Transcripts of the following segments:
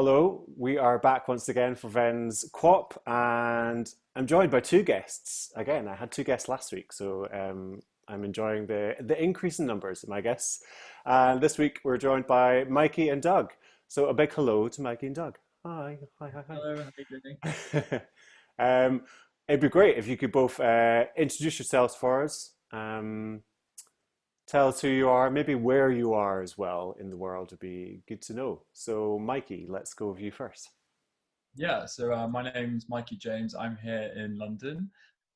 Hello, we are back once again for Venn's Quop, and I'm joined by two guests. Again, I had two guests last week, so I'm enjoying the increase in numbers, my guests. And this week we're joined by Mikey and Doug. So a big hello to Mikey and Doug. Hi, hi, hi, Hello, how are you doing? hi. It'd be great if you could both introduce yourselves for us. Tell us who you are, maybe where you are as well in the world would be good to know. So, Mikey, let's go with you first. My name's Mikey James. I'm here in London,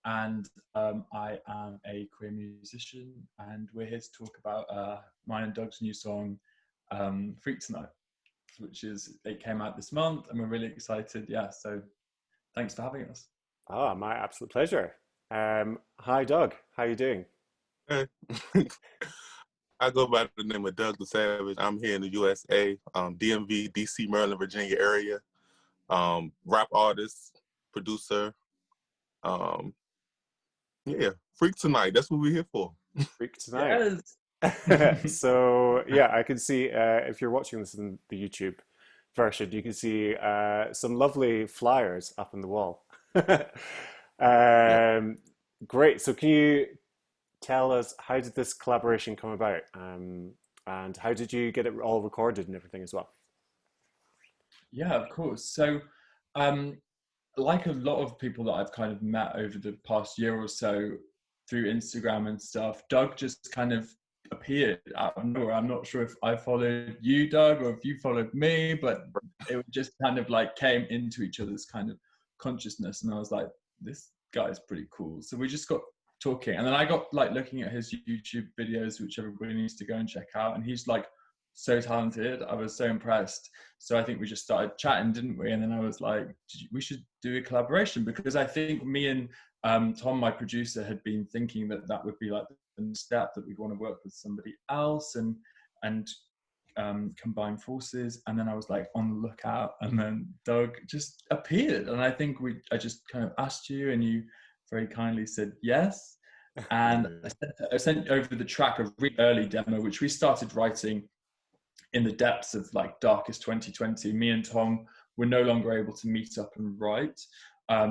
and I am a queer musician, and we're here to talk about mine and Doug's new song, "Freak Tonight," it came out this month, and we're really excited. Yeah, so thanks for having us. Ah, my absolute pleasure. Hi, Doug. How you doing? Hey. I go by the name of Doug the Savage. I'm here in the USA, DMV, DC, Maryland, Virginia area. Rap artist, producer. Um, yeah, Freak Tonight. That's what we're here for. Freak tonight. Yes. So, yeah, I can see if you're watching this in the YouTube version, you can see some lovely flyers up on the wall. Yeah. Great. So, can you tell us how did this collaboration come about, and how did you get it all recorded and everything as well? Yeah, of course. So, um, like a lot of people that I've kind of met over the past year or so through Instagram and stuff, Doug just kind of appeared out of nowhere. I'm not sure if I followed you, Doug, or if you followed me, but it just kind of like came into each other's kind of consciousness. And I was like, this guy's pretty cool. So we just got talking. And then I got like looking at his YouTube videos, which everybody needs to go and check out. And he's like so talented. I was so impressed. So I think we just started chatting, didn't we? And then I was like, we should do a collaboration, because I think me and Tom, my producer, had been thinking that that would be like the next step, that we'd want to work with somebody else and combine forces. And then I was like on the lookout, and then Doug just appeared. And I think I just kind of asked you, and you very kindly said yes. And I sent over the track, a really early demo, which we started writing in the depths of like darkest 2020. Me and Tom were no longer able to meet up and write.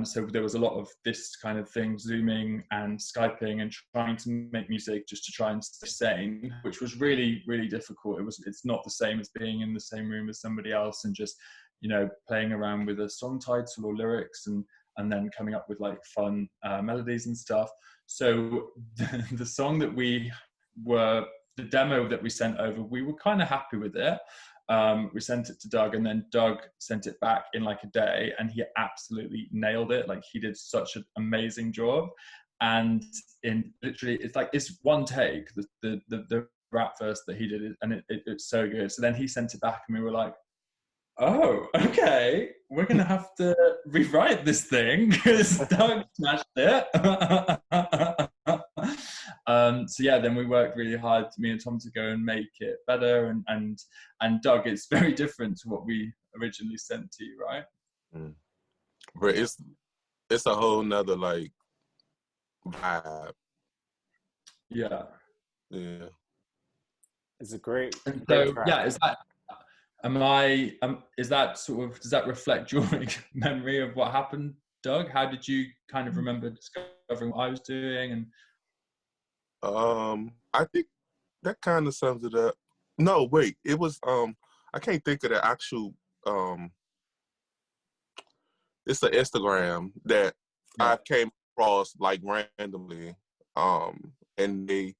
So there was a lot of this kind of thing, Zooming and Skyping and trying to make music just to try and stay sane, which was really, really difficult. It's not the same as being in the same room as somebody else and just, playing around with a song title or lyrics and then coming up with like fun melodies and stuff. So the song that the demo that we sent over, we were kind of happy with it. We sent it to Doug, and then Doug sent it back in like a day, and he absolutely nailed it. Like, he did such an amazing job. And in literally, it's one take, the rap verse that he did, and it's so good. So then he sent it back, and we were like, oh, okay, we're gonna have to rewrite this thing because Doug smashed it. So yeah, then we worked really hard, me and Tom, to go and make it better. And Doug, it's very different to what we originally sent to you, right? But it's a whole nother like vibe. Yeah. Yeah. It's a great, And great so track. yeah, is that sort of, does that reflect your memory of what happened, Doug? How did you kind of remember discovering what I was doing? And I think that kind of sums it up. No, wait, it was I can't think of the actual it's an Instagram that I came across like randomly. And they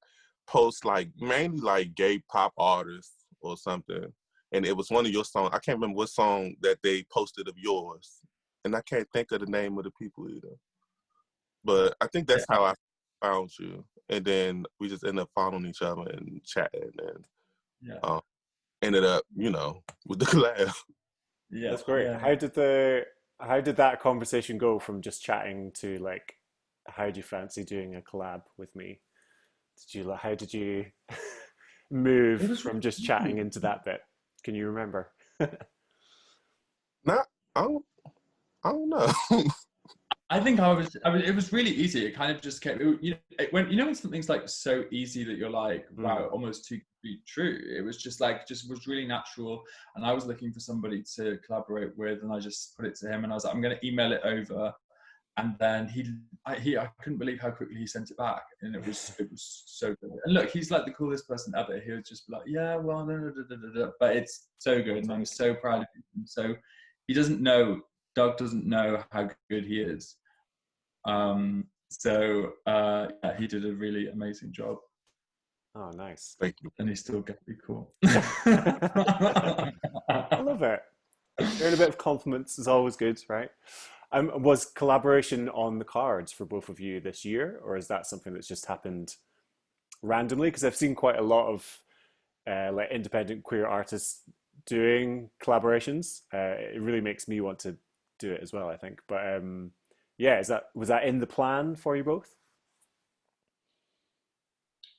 post like mainly like gay pop artists or something. And it was one of your songs. I can't remember what song that they posted of yours. And I can't think of the name of the people either. But I think that's how I found you. And then we just ended up following each other and chatting, and ended up, with the collab. yeah, That's great. yeah. How did that conversation go from just chatting to like, how do you fancy doing a collab with me? How did you move It was from just chatting into that bit? Can you remember? Not, I don't know. I think it was really easy. It kind of just kept, when something's like so easy that you're like, wow, it almost too good to be true. It was just like, just was really natural. And I was looking for somebody to collaborate with, and I just put it to him, and I was like, I'm going to email it over. And then I couldn't believe how quickly he sent it back, and it was so good. And look, he's like the coolest person ever. He would just be like, yeah, well, but it's so good, and I'm so proud of him. So Doug doesn't know how good he is. Yeah, he did a really amazing job. Oh, nice. Thank you. And he's still going to be cool. I love it. Hearing a bit of compliments is always good, right? Was collaboration on the cards for both of you this year, or is that something that's just happened randomly? Because I've seen quite a lot of like independent queer artists doing collaborations. It really makes me want to do it as well, I think. But yeah, was that in the plan for you both?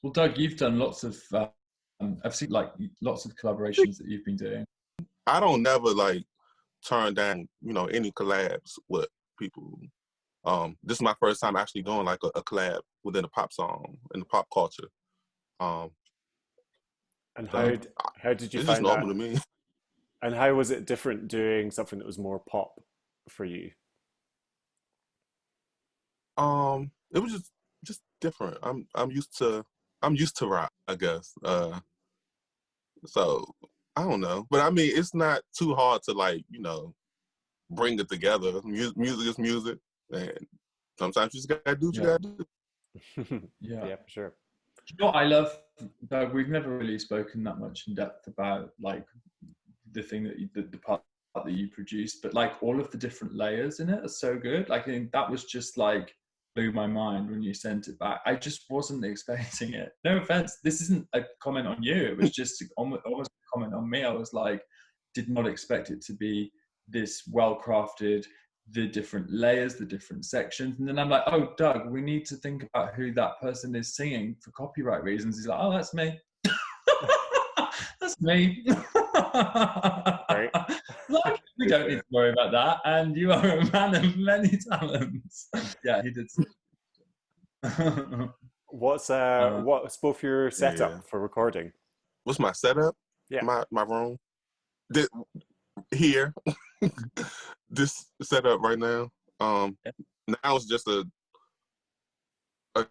Well, Doug, you've done lots of. I've seen like lots of collaborations that you've been doing. I don't never like turn down, any collabs with people. This is my first time actually doing like a collab within a pop song in the pop culture. And how did you it's just find that? normal to me. And how was it different doing something that was more pop for you? It was just different. I'm used to rock, I guess. So I don't know, but I mean, it's not too hard to like, bring it together. Music is music, and sometimes you just gotta do what you gotta do. Yeah, for sure. You know what I love, Doug? We've never really spoken that much in depth about like the thing that the part that you produced, but like all of the different layers in it are so good. Like I think that was just like blew my mind when you sent it back. I just wasn't expecting it. No offense, this isn't a comment on you. It was just almost a comment on me. I was like, did not expect it to be this well crafted, the different layers, the different sections. And then I'm like, oh, Doug, we need to think about who that person is singing for copyright reasons. He's like, oh, that's me. That's me. Right. Like, we don't need to worry about that. And you are a man of many talents. Yeah, he did. What's both your setup Yeah. for recording? What's my setup? Yeah. My room. Here. This setup right now. Now it's just a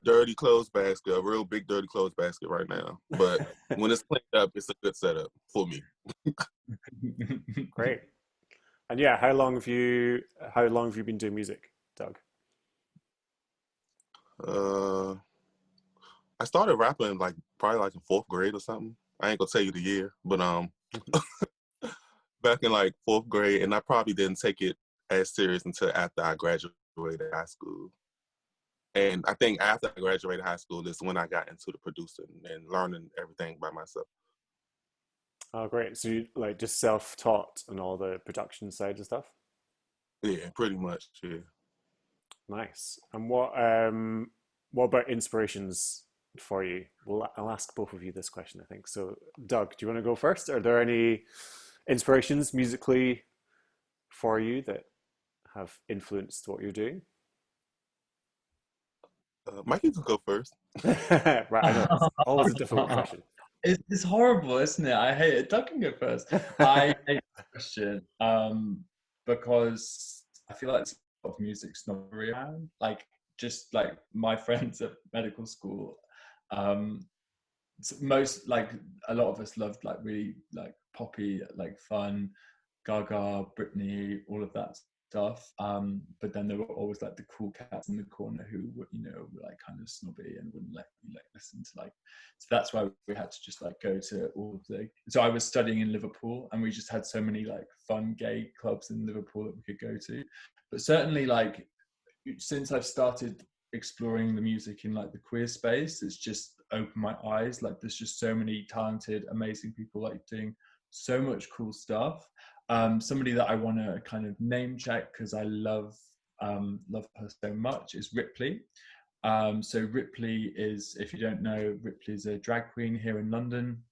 dirty clothes basket, a real big dirty clothes basket right now. But when it's cleaned up, it's a good setup for me. Great. And yeah, how long have you been doing music, Doug? I started rapping probably in 4th grade or something. I ain't gonna tell you the year, but back in 4th grade, and I probably didn't take it as serious until after I graduated high school. And I think after I graduated high school is when I got into the producing and learning everything by myself. Oh, great. So you just self-taught on all the production side of stuff? Yeah, pretty much, yeah. Nice. And what about inspirations for you? Well, I'll ask both of you this question, I think. So, Doug, do you want to go first? Are there any inspirations musically for you that have influenced what you're doing? Mikey can go first. Right, I know. It's always a difficult question. It's horrible, isn't it? I hate it. Doug can go first. I hate this question because I feel like it's a lot of music snobbery around. Just like my friends at medical school, most a lot of us loved really poppy, fun, Gaga, Britney, all of that stuff. But then there were always the cool cats in the corner who were, were kind of snobby and wouldn't let me listen to so that's why we had to just go to all of the. So I was studying in Liverpool, and we just had so many fun gay clubs in Liverpool that we could go to. But certainly since I've started exploring the music in the queer space, it's just opened my eyes. There's just so many talented, amazing people doing so much cool stuff. Somebody that I want to kind of name check because I love her so much is Ripley. So Ripley is, if you don't know, Ripley is a drag queen here in London.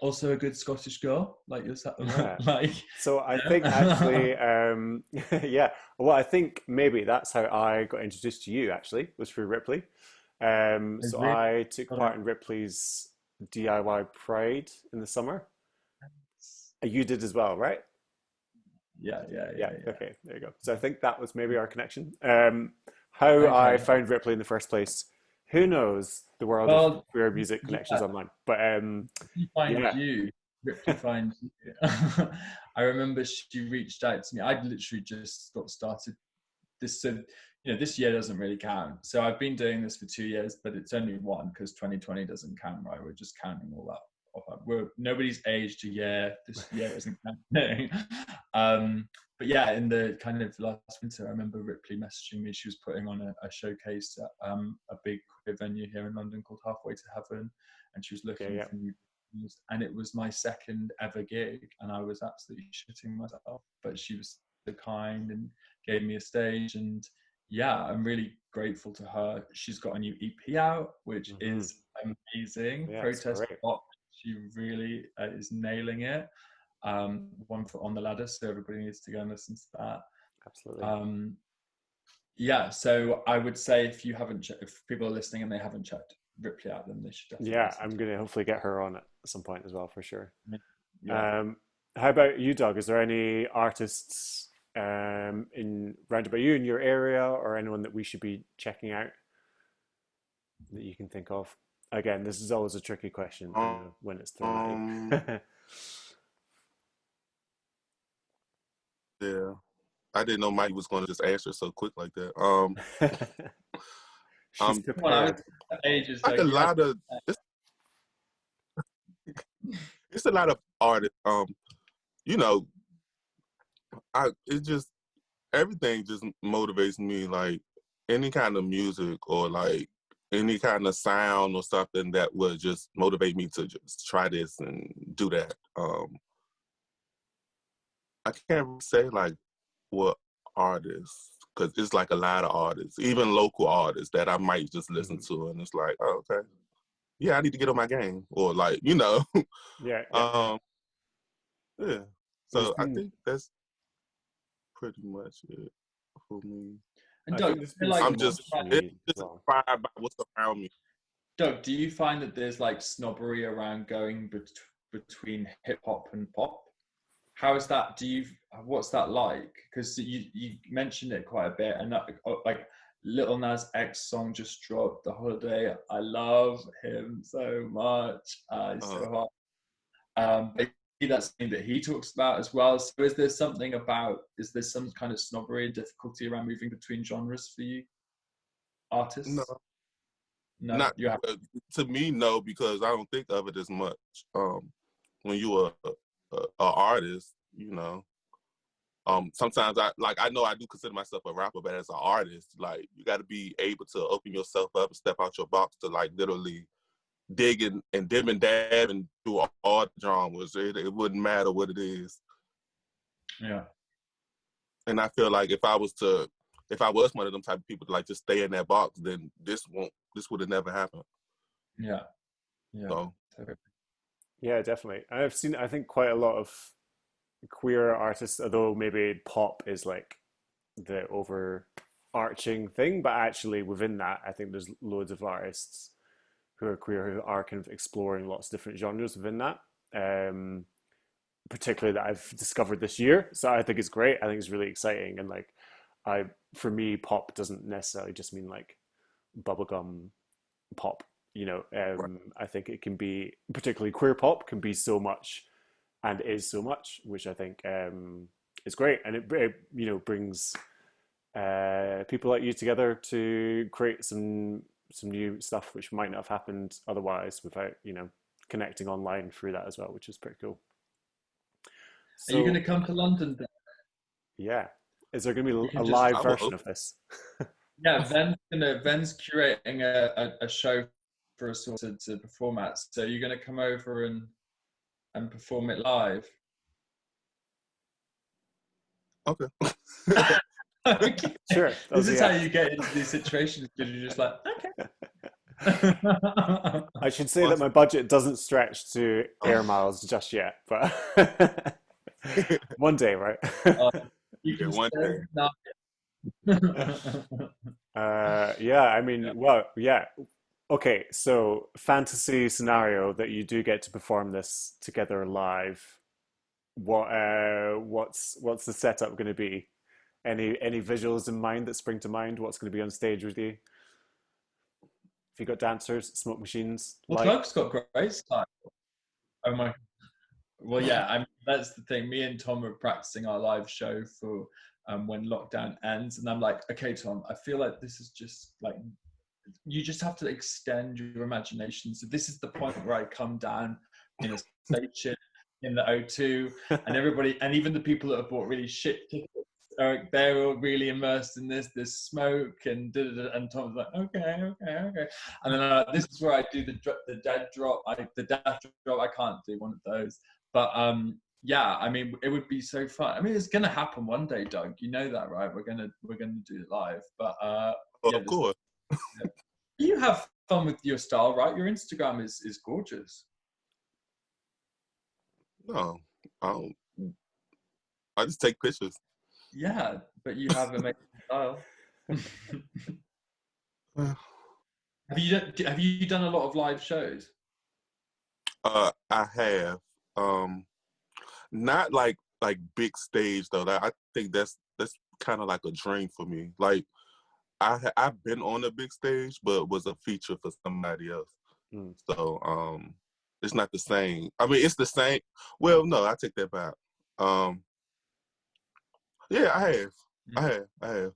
Also a good Scottish girl like yourself. Yeah. So I think actually, yeah. Well, I think maybe that's how I got introduced to you. Actually, was through Ripley. So I took part in Ripley's DIY Pride in the summer. You did as well, right? Yeah, yeah, Yeah, yeah, yeah. okay, there you go. So I think that was maybe our connection. How I Okay. found Ripley in the first place, who knows the world of Well, queer music connections yeah, online. But Ripley finds yeah, you. Ripley finds you. I remember she reached out to me. I'd literally just got started this. So, this year doesn't really count. So I've been doing this for 2 years, but it's only one because 2020 doesn't count, right? We're just counting all that. Nobody's aged a year. This year isn't counting. But yeah, in the kind of last winter, I remember Ripley messaging me. She was putting on a showcase at a big queer venue here in London called Halfway to Heaven, and she was yeah, looking yeah, for new venues. And it was my second ever gig, and I was absolutely shitting myself. But she was so kind and gave me a stage, and yeah, I'm really grateful to her. She's got a new EP out, which hmm is amazing. yeah, it's Protest great. pop. She really is nailing it. One foot on the ladder, so everybody needs to go and listen to that. Absolutely. Um, yeah, so I would say if people are listening and they haven't checked Ripley out, then they should definitely Yeah, listen I'm to gonna hopefully get her on at some point as well for sure. it. Yeah. Um, how about you, Doug? Is there any artists in round about you in your area, or anyone that we should be checking out that you can think of? Again, this is always a tricky question, I Um, know, when it's thrown um, at yeah. I didn't know Mike was going to just answer so quick like that. you. She's Um, Well, I was prepared. ages like though. a You had lot of it's a lot of artists. You know, it just everything just motivates me. Like any kind of music or like any kind of sound or something that would just motivate me to just try this and do that. I can't really say like what artists because it's like a lot of artists, even local artists that I might just listen Mhm. to, and it's like, oh, okay, yeah, I need to get on my game, or like, Yeah, yeah. um, yeah. There's So I been, think that's pretty much it for me. and I Doug, think there's I feel been like so I'm just much for it's me as just well. inspired by what's around me. Doug, do you find that there's like snobbery around going between hip hop and pop? How is that? What's that like? Because you mentioned it quite a bit, and that, like Little Nas X song just dropped, The Holiday. I love him so much. He's Uh, so hot. But that's something that he talks about as well. So is there some kind of snobbery and difficulty around moving between genres for you no, artists? No, not you have. to me, no, because I don't think of it as much. When you are a artist, sometimes I know I do consider myself a rapper, but as an artist, like you got to be able to open yourself up and step out your box to like literally dig and dib and dab and do all the genres. It wouldn't matter what it is. Yeah, And I feel like if I was one of them type of people to like just stay in that box, then this would have never happened. yeah, yeah. So Yeah, definitely. I've seen, I think, quite a lot of queer artists, although maybe pop is like the overarching thing, but actually within that, I think there's loads of artists who are queer who are kind of exploring lots of different genres within that. Um, Particularly that I've discovered this year. So I think it's great. I think it's really exciting. And like, I, for me, pop doesn't necessarily just mean like bubblegum pop. right. I think it can be, particularly queer pop, can be so much and is so much, which I think is great. And it brings people like you together to create some new stuff which might not have happened otherwise without connecting online through that as well, which is pretty cool. Are you going So to come to London then? yeah, is there going to We be a can just live I would version hope. of this? Yeah, Ven's curating a show for us all to perform at. So you're going to come over and perform it live. Okay. Okay. Sure, that This was a is how yes. you get into these situations because you're just like, okay. I should say that Once, my budget doesn't stretch to air miles just yet, but one day, right? Uh, you yeah, can one day. send no. Yeah, I mean, well, yeah. Okay, so fantasy scenario that you do get to perform this together live. What's the setup going to be? Any visuals in mind that spring to mind? What's going to be on stage with you? Have you got dancers, smoke machines, Well, light? Doug's got great style. Oh my. Well, yeah, that's the thing. Me and Tom are practicing our live show for when lockdown ends, and I'm like, okay, Tom, I feel like this is just like you just have to extend your imagination. So this is the point where I come down in a station in the O2, and everybody, and even the people that have bought really shit tickets, they're all really immersed in this. There's smoke and and Tom's like, okay, and then this is where I do the dead drop. The death drop. I can't do one of those, but yeah, I mean, it would be so fun. I mean, it's gonna happen one day, Doug. You know that, right? We're gonna do it live, but yeah, Of course. you have fun with your style, right? Your Instagram is gorgeous. No, I don't. I just take pictures. Yeah, but you have amazing style. Have you done a lot of live shows? I have. Not like big stage though. I think that's kind of like a dream for me. Like I've been on a big stage, but it was a feature for somebody else. Mm. So it's not the same. I mean, it's the same. Well, no, I take that back. Yeah, I have.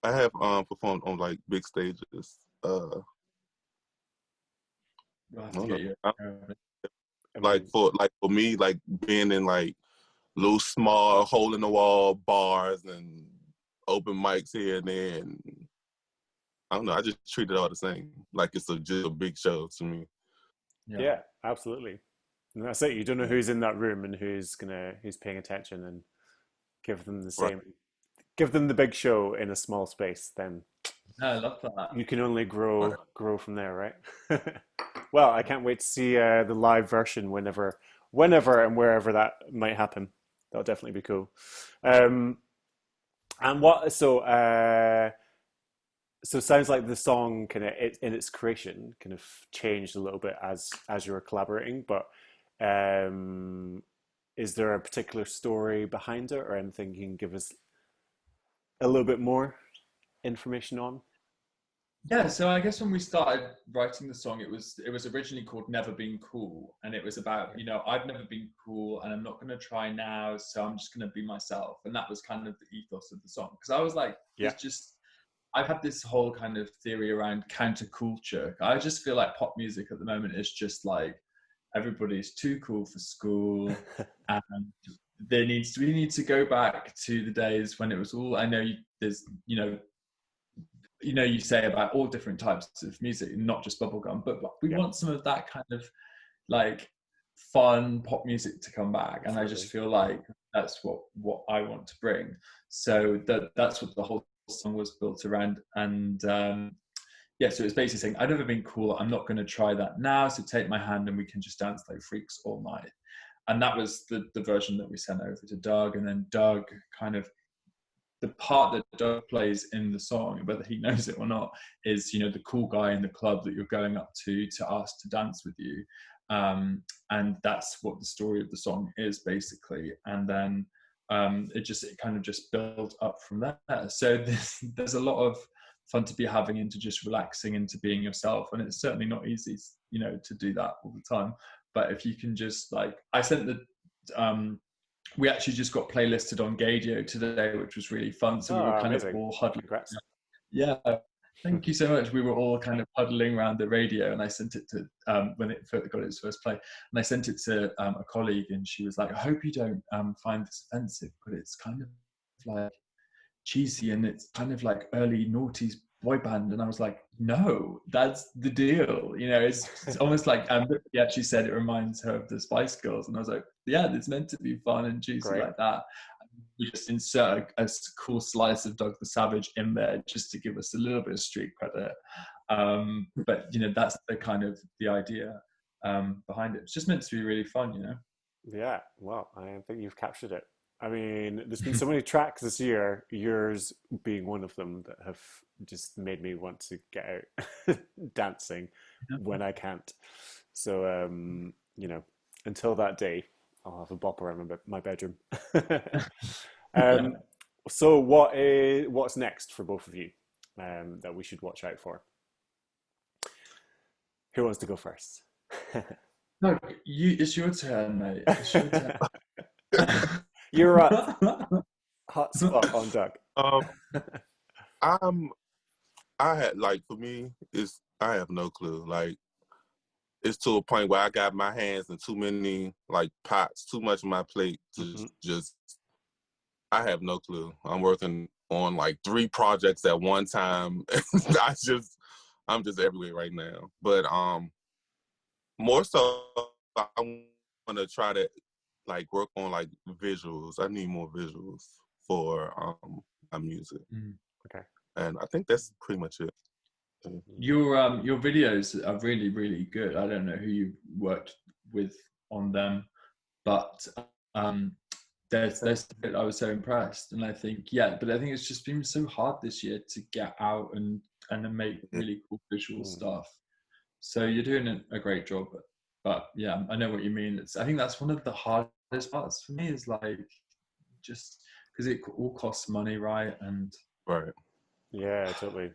I have performed on like big stages. We'll I have to don't get know. you. I Like mean, for me, like being in like little small hole in the wall bars and open mics here and there, and I don't know. I just treat it all the same. Like it's just a big show to me. Yeah. yeah, absolutely. And that's it. You don't know who's in that room and who's paying attention, and give them the Right. same, give them the big show in a small space. Then No, I love that. you can only Right. grow from there, right? Well, I can't wait to see the live version whenever and wherever that might happen. That'll definitely be cool. Um, and what so it sounds like the song kind of in its creation kind of changed a little bit as you were collaborating, but um, is there a particular story behind it or anything you can give us a little bit more information on? Yeah, so I guess when we started writing the song, it was originally called Never Been Cool, and it was about, I've never been cool and I'm not going to try now, so I'm just going to be myself. And that was kind of the ethos of the song, because I was like, Yeah. I've had this whole kind of theory around counterculture. I just feel like pop music at the moment is just like everybody's too cool for school, and we need to go back to the days when it was all, I know there's, you say about all different types of music, not just bubblegum, but we Yeah, want some of that kind of like fun pop music to come back. And I just absolutely. feel like that's what I want to bring. So that's what the whole song was built around. And yeah, so it's basically saying, I've never been cool, I'm not going to try that now, so take my hand and we can just dance like freaks all night. And that was the version that we sent over to Doug. And then Doug kind of, the part that Doug plays in the song, whether he knows it or not, is the cool guy in the club that you're going up to ask to dance with you, and that's what the story of the song is basically. And then it kind of just built up from there. So there's a lot of fun to be having into just relaxing into being yourself, and it's certainly not easy, to do that all the time. But if you can just I sent we actually just got playlisted on Gadio today, which was really fun. So we were Oh, kind of amazing. all huddling. Congrats. Yeah, thank you so much. We were all kind of huddling around the radio, and I sent it to when it got its first play, and I sent it to a colleague, and she was like, "I hope you don't find this offensive, but it's kind of like cheesy and it's kind of like early noughties boy band." And I was like, no, that's the deal. It's almost like he actually said it reminds her of the Spice Girls, and I was like, yeah, it's meant to be fun and juicy Great. like that. We just insert a cool slice of Doug the Savage in there just to give us a little bit of street credit. But that's the kind of the idea behind it. It's just meant to be really fun. Yeah, well, I think you've captured it. I mean, there's been so many tracks this year, yours being one of them, that have just made me want to get out dancing when I can't. So, you know, until that day, I'll have a bop around my bedroom. Yeah. So, what's next for both of you that we should watch out for? Who wants to go first? No, it's your turn, mate. It's your turn. You're up. Hot spot on Doug. I'm I had like for me is I have no clue. Like it's to a point where I got my hands in too many like pots, too much on my plate to just I have no clue. I'm working on like 3 projects at one time. I'm just everywhere right now. But more so I want to try to like work on like visuals. I need more visuals for my music. Okay. And I think that's pretty much it. Your videos are really, really good. I don't know who you worked with on them, but there's I was so impressed, and I think it's just been so hard this year to get out and make really cool visual stuff. So you're doing a great job. But yeah, I know what you mean. I think that's one of the hardest parts for me is like just because it all costs money, right? And Right. Yeah, totally.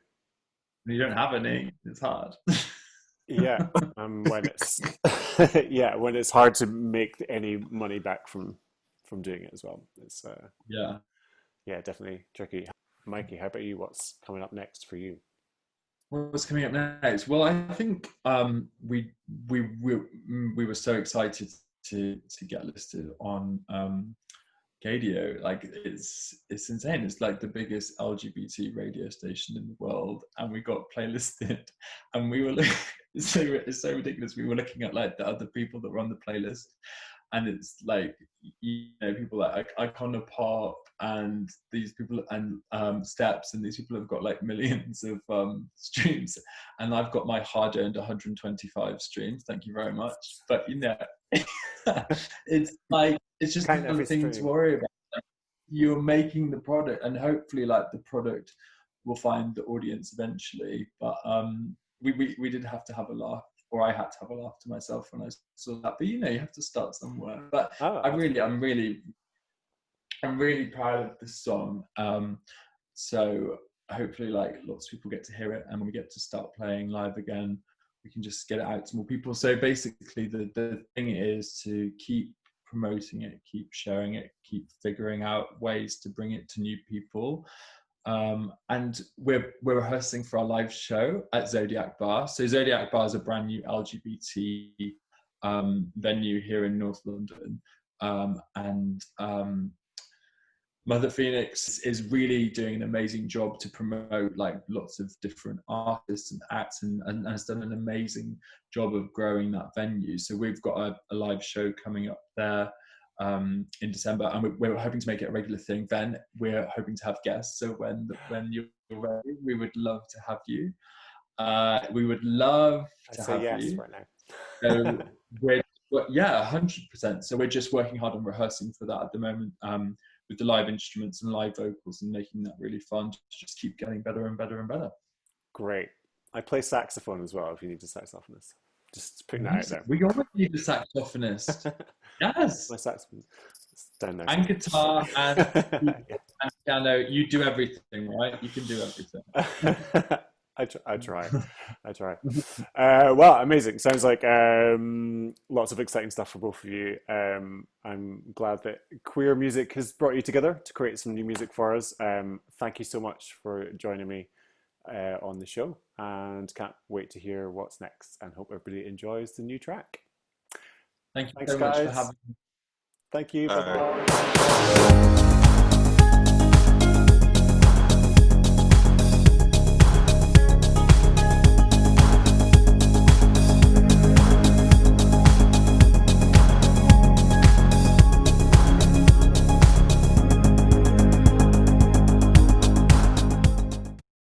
you don't have any, it's hard. Yeah, when it's when it's hard to make any money back from doing it as well. It's yeah, definitely tricky. Mikey, how about you? What's coming up next for you? What's coming up next? Well, I think we were so excited to get listed on Gadio. Like it's insane. It's like the biggest LGBT radio station in the world, and we got playlisted, and we were it's so ridiculous. We were looking at like the other people that were on the playlist, and it's like people like Icona Pop and these people and Steps, and these people have got like millions of streams, and I've got my hard-earned 125 streams. Thank you very much. But it's like it's just another thing to worry about. Like, you're making the product, and hopefully, like the product will find the audience eventually. But we did have to have a laugh, or I had to have a laugh to myself when I saw that. But you have to start somewhere. But I'm really proud of this song. So hopefully, like lots of people get to hear it, and we get to start playing live again. We can just get it out to more people. So basically, the thing is to keep promoting it, keep sharing it, keep figuring out ways to bring it to new people. And we're rehearsing for our live show at Zodiac Bar. So Zodiac Bar is a brand new LGBT venue here in North London, and Mother Phoenix is really doing an amazing job to promote like lots of different artists and acts, and has done an amazing job of growing that venue. So we've got a live show coming up there in December, and we're hoping to make it a regular thing. Venn, we're hoping to have guests. So when you're ready, we would love to have you. We would love to have yes you. right now. So we're 100%. So we're just working hard on rehearsing for that at the moment, with the live instruments and live vocals, and making that really fun to just keep getting better and better and better. Great. I play saxophone as well if you need a saxophonist. Just putting that out there. We already need a saxophonist. Yes. My saxophone is down there. And guitar and piano. You do everything, right? You can do everything. I try. Well, amazing. Sounds like lots of exciting stuff for both of you. I'm glad that queer music has brought you together to create some new music for us. Thank you so much for joining me on the show, and can't wait to hear what's next, and hope everybody enjoys the new track. Thanks so guys. Much for having me. Thank you. Bye-bye.